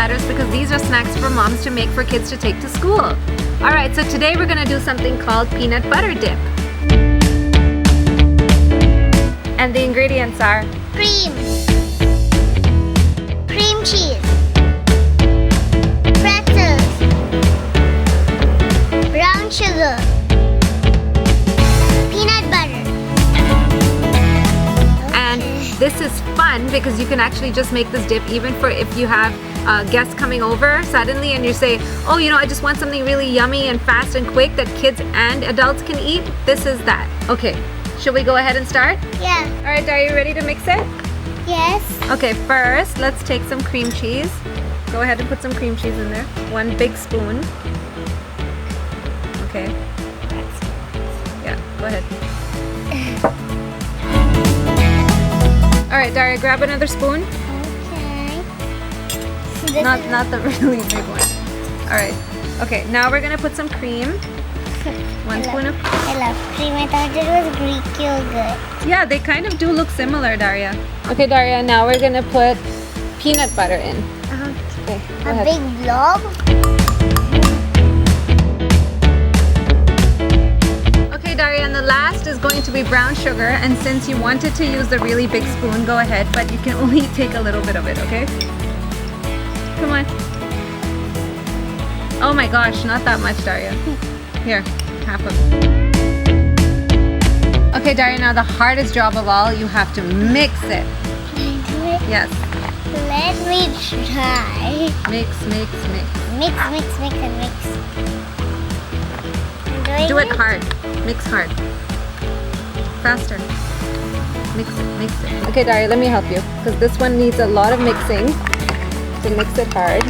platters because these are snacks for moms to make for kids to take to school. Alright, so today we're gonna do something called peanut butter dip. And the ingredients are Cream cheese, pretzels, brown sugar, peanut butter. And this is fun because you can actually just make this dip even for if you have guests coming over suddenly and you say, oh, you know, I just want something really yummy and fast and quick that kids and adults can eat. This is that. Okay, should we go ahead and start? Yeah. All right, are you ready to mix it? Yes. Okay, first let's take some cream cheese. Go ahead and put some cream cheese in there. 1 big spoon. Okay. Yeah, go ahead. All right, Daria, grab another spoon. Okay. Not the really big one. All right. Okay, now we're gonna put some cream. 1 spoon of. I love cream. I thought it was Greek yogurt. Yeah, they kind of do look similar, Daria. Okay, Daria, now we're gonna put peanut butter in. Okay, go A ahead. big blob. Okay, Daria, and the last is going to be brown sugar. And since you wanted to use the really big spoon, go ahead, but you can only take a little bit of it, okay? Come on. Oh my gosh, not that much, Daria. Here, half of it. Okay, Daria, now the hardest job of all, you have to mix it. Can I do it? Yes. Let me try. Mix, mix, mix. Mix, and mix. I'm doing Do it hard. Mix hard. Faster. Mix it. Okay, Daria, let me help you. Because this one needs a lot of mixing. So mix it hard.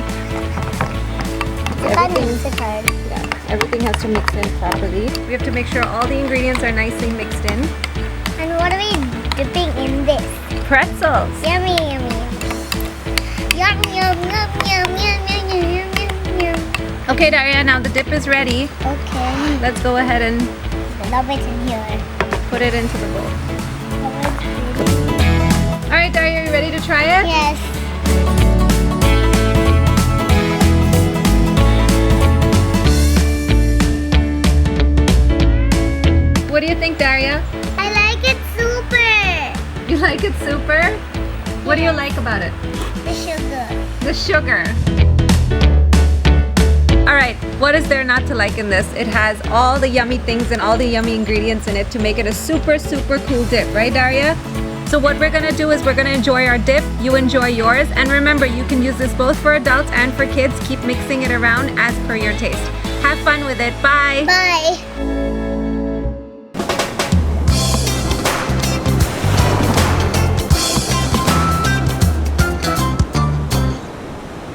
That makes it hard. Yeah, everything has to mix in properly. We have to make sure all the ingredients are nicely mixed in. And what are we dipping in this? Pretzels. Yummy, yummy. Yum, yum, yum, yum, yum, yum, yum, yum, yum. Okay, Daria, now the dip is ready. Okay. Let's go ahead and Love it in here. put it into the bowl. All right, Daria, are you ready to try it? Yes. What do you think, Daria? I like it super. You like it super? What do you like about it? The sugar. The sugar. All right, what is there not to like in this? It has all the yummy things and all the yummy ingredients in it to make it a super, super cool dip, right, Daria? So what we're gonna do is we're gonna enjoy our dip, you enjoy yours, and remember, you can use this both for adults and for kids. Keep mixing it around as per your taste. Have fun with it. Bye. Bye.